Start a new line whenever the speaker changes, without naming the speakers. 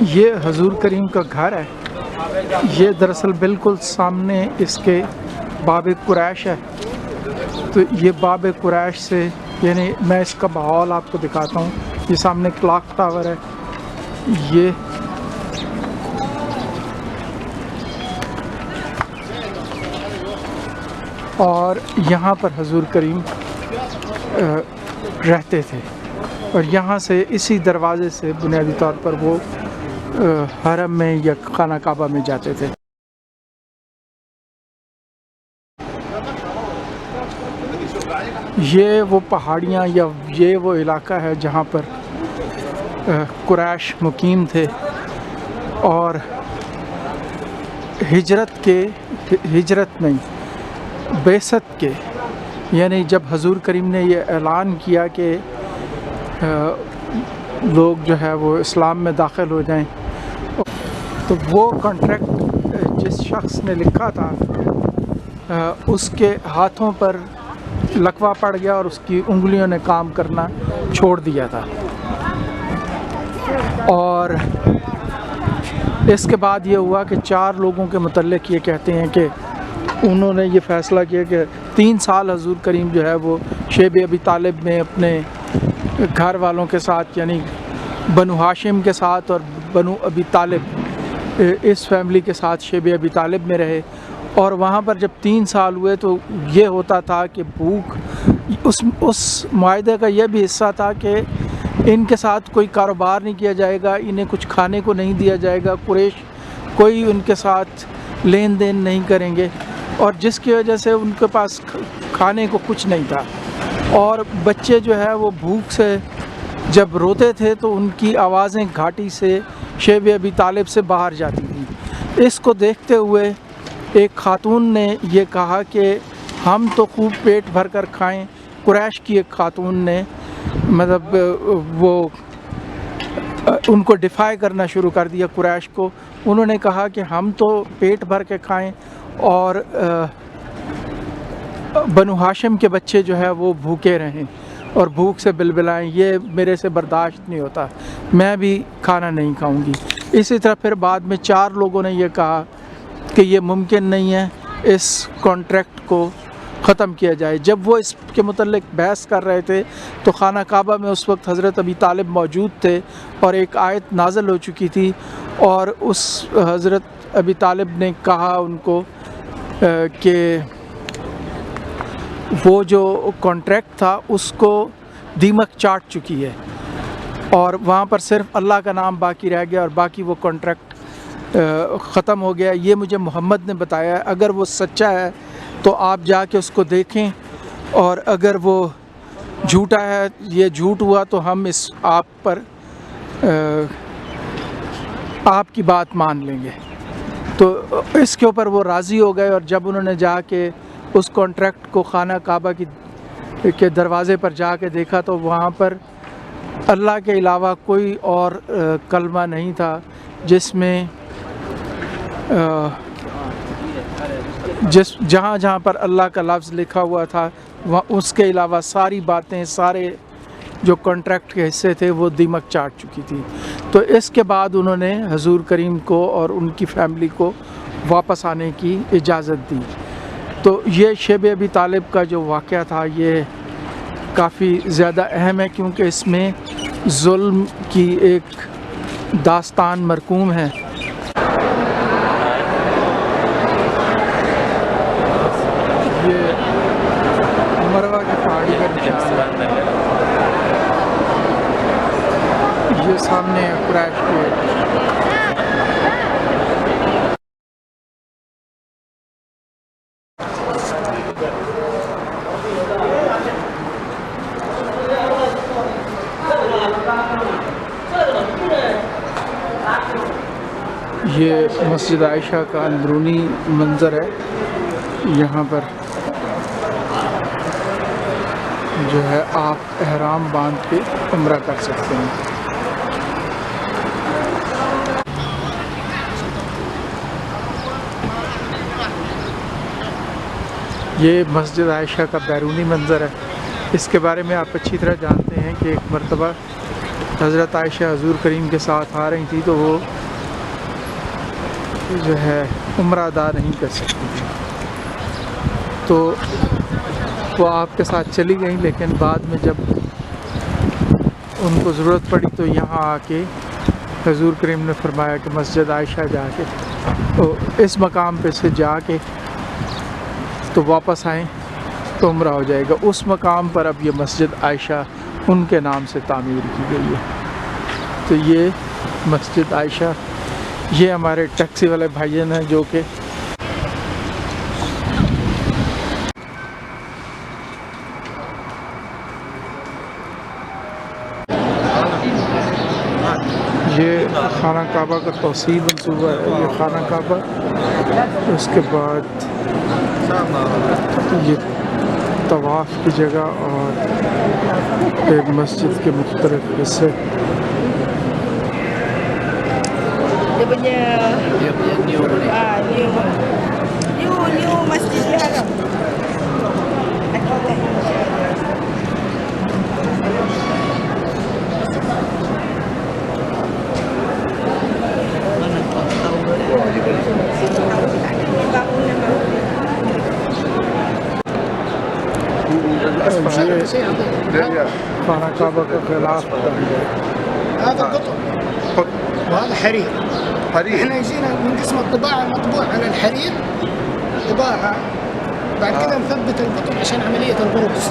یہ حضور کریم کا گھر ہے. یہ دراصل بالکل سامنے اس کے باب قریش ہے. تو یہ باب قریش سے یعنی میں اس کا ماحول آپ کو دکھاتا ہوں. یہ سامنے کلاک ٹاور ہے. یہ اور یہاں پر حضور کریم رہتے تھے اور یہاں سے اسی دروازے سے بنیادی طور پر وہ حرم میں یا خانہ کعبہ میں جاتے تھے. یہ وہ پہاڑیاں یا یہ وہ علاقہ ہے جہاں پر قریش مقیم تھے اور ہجرت نہیں بعثت کے یعنی جب حضور کریم نے یہ اعلان کیا کہ لوگ جو ہے وہ اسلام میں داخل ہو جائیں تو وہ کانٹریکٹ جس شخص نے لکھا تھا اس کے ہاتھوں پر لکوہ پڑ گیا اور اس کی انگلیوں نے کام کرنا چھوڑ دیا تھا. اور اس کے بعد یہ ہوا کہ 4 لوگوں کے متعلق یہ کہتے ہیں کہ انہوں نے یہ فیصلہ کیا کہ 3 سال حضور کریم جو ہے وہ شیب ابی طالب میں اپنے گھر والوں کے ساتھ یعنی بنو ہاشم کے ساتھ اور بنو ابی طالب اس فیملی کے ساتھ شیب ابی طالب میں رہے. اور وہاں پر جب 3 سال ہوئے تو یہ ہوتا تھا کہ بھوک اس معاہدے کا یہ بھی حصہ تھا کہ ان کے ساتھ کوئی کاروبار نہیں کیا جائے گا, انہیں کچھ کھانے کو نہیں دیا جائے گا, قریش کوئی ان کے ساتھ لین دین نہیں کریں گے اور جس کی وجہ سے ان کے پاس کھانے کو کچھ نہیں تھا. اور بچے جو ہے وہ بھوک سے جب روتے تھے تو ان کی آوازیں گھاٹی سے شیب ابی طالب سے باہر جاتی تھیں. اس کو دیکھتے ہوئے ایک خاتون نے یہ کہا کہ ہم تو خوب پیٹ بھر کر کھائیں. قریش کی ایک خاتون نے مطلب وہ ان کو ڈیفائی کرنا شروع کر دیا قریش کو. انہوں نے کہا کہ ہم تو پیٹ بھر کے کھائیں اور بنو ہاشم کے بچے جو ہے وہ بھوکے رہیں اور بھوک سے بلبلائیں, یہ میرے سے برداشت نہیں ہوتا, میں بھی کھانا نہیں کھاؤں گی. اسی طرح پھر بعد میں 4 لوگوں نے یہ کہا کہ یہ ممکن نہیں ہے, اس کانٹریکٹ کو ختم کیا جائے. جب وہ اس کے متعلق بحث کر رہے تھے تو خانہ کعبہ میں اس وقت حضرت ابی طالب موجود تھے اور ایک آیت نازل ہو چکی تھی اور اس حضرت ابی طالب نے کہا ان کو کہ وہ جو کانٹریکٹ تھا اس کو دیمک چاٹ چکی ہے اور وہاں پر صرف اللہ کا نام باقی رہ گیا اور باقی وہ کانٹریکٹ ختم ہو گیا. یہ مجھے محمد نے بتایا ہے. اگر وہ سچا ہے تو آپ جا کے اس کو دیکھیں اور اگر وہ جھوٹا ہے, یہ جھوٹ ہوا تو ہم آپ پر آپ کی بات مان لیں گے. تو اس کے اوپر وہ راضی ہو گئے اور جب انہوں نے جا کے اس کانٹریکٹ کو خانہ کعبہ کے دروازے پر جا کے دیکھا تو وہاں پر اللہ کے علاوہ کوئی اور کلمہ نہیں تھا جس میں جہاں جہاں پر اللہ کا لفظ لکھا ہوا تھا اس کے علاوہ ساری باتیں سارے جو کانٹریکٹ کے حصے تھے وہ دیمک چاٹ چکی تھی. تو اس کے بعد انہوں نے حضور کریم کو اور ان کی فیملی کو واپس آنے کی اجازت دی. تو یہ شیب ابی طالب کا جو واقعہ تھا یہ کافی زیادہ اہم ہے کیونکہ اس میں ظلم کی ایک داستان مرقوم ہے. یہ مروہ کی پہاڑی کا نشان ہے. یہ سامنے قریش کے یہ مسجد عائشہ کا اندرونی منظر ہے. یہاں پر جو ہے آپ احرام باندھ کے عمرہ کر سکتے ہیں. یہ مسجد عائشہ کا بیرونی منظر ہے. اس کے بارے میں آپ اچھی طرح جانتے ہیں کہ ایک مرتبہ حضرت عائشہ حضور کریم کے ساتھ آ رہی تھی تو وہ جو ہے عمرہ ادا نہیں کر سکتی تھی، تو وہ آپ کے ساتھ چلی گئیں، لیکن بعد میں جب ان کو ضرورت پڑی تو یہاں آ کے حضور کریم نے فرمایا کہ مسجد عائشہ جا کے تو اس مقام پہ سے جا کے تو واپس آئیں تو عمرہ ہو جائے گا۔ اس مقام پر اب یہ مسجد عائشہ ان کے نام سے تعمیر کی گئی ہے۔ تو یہ مسجد عائشہ، یہ ہمارے ٹیکسی والے بھائیان ہیں جو کہ یہ خانہ کعبہ کا توسیع منصوبہ ہے، یہ خانہ کعبہ، اس کے بعد یہ طواف کی جگہ اور ایک مسجد کے مختلف حصے۔
new Masjidil Haram.
خانہ کعبہ کے خلاف
هذا قطع وهذا حرير. احنا جينا من قسم الطباعة مطبوع على الحرير طباعة، بعد كده نثبت القطع عشان عملية الغروز.